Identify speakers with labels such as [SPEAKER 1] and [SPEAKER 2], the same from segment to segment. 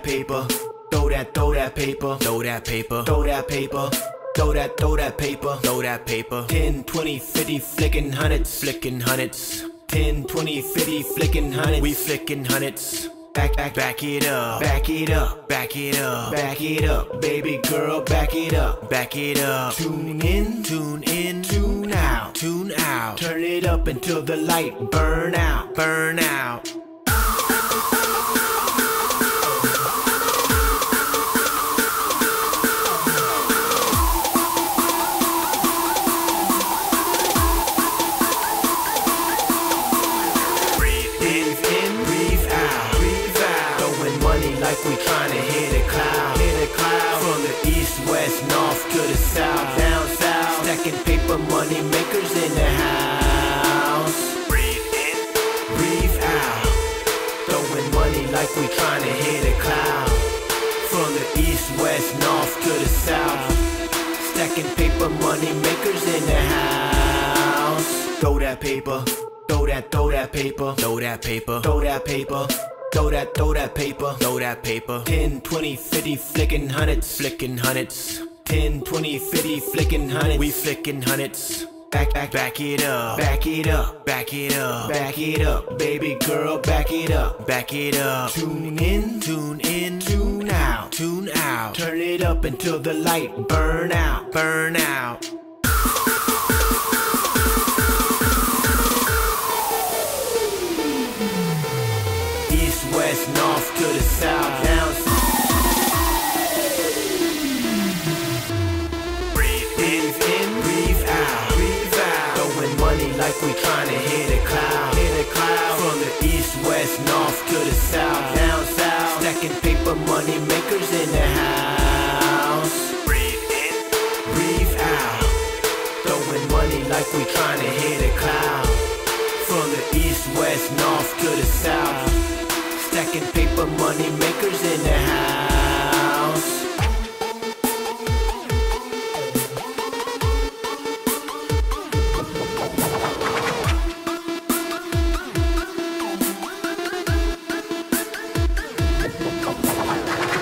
[SPEAKER 1] that paper. Throw that paper. Throw that paper. Throw that paper. Throw that paper. Throw that paper. 10, 20, 50, flicking hundreds. Flicking hundreds. 10, 20, 50, flicking hundreds. We flicking hundreds. Back it up. Back it up. Back it up. Back it up. Baby girl, back it up. Back it up. Tune in. Tune in. Tune out. Tune out. Turn it up until the light burn out. Burn out. Like we tryna hit a cloud. Hit a cloud. From the east, west, north to the south. Down south. Stacking paper money makers in the house. Breathe in. Breathe out. Throwing money like we tryna hit a cloud. From the east, west, north to the south. Stacking paper money makers in the house. Throw that paper. Throw that paper. Throw that paper. Throw that paper. Throw that paper. Throw that paper. 10, 20, 50, flicking hundreds. Flicking hundreds. 10, 20, 50, flicking hundreds. We flicking hundreds. Back it up. Back it up. Back it up. Back it up. Baby girl, back it up. Back it up. Tune in. Tune in. Tune out. Tune out. Turn it up until the light burn out. Burn out. West, north to the south, down breathe in, breathe out, breathe out. Throwing money like we tryna hit a cloud. Hit a cloud. From the east, west, north to the south, down south. Stacking paper money makers in the house. Breathe in, breathe out. Throwing money like we tryna hit a cloud. From the east, west, north to the south. Stacking paper money makers in the house.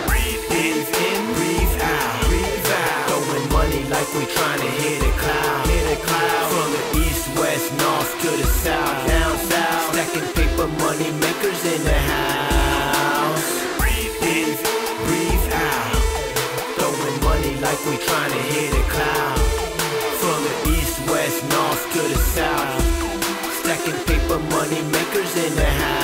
[SPEAKER 1] Breathe in, breathe out, breathe out. Throwing money like we tryna hit a cloud. Hit a cloud. From the east, west, north to the south, down south. Stacking paper money makers in the house. Like we tryna hit a cloud. From the east, west, north to the south. Stacking paper money makers in the house.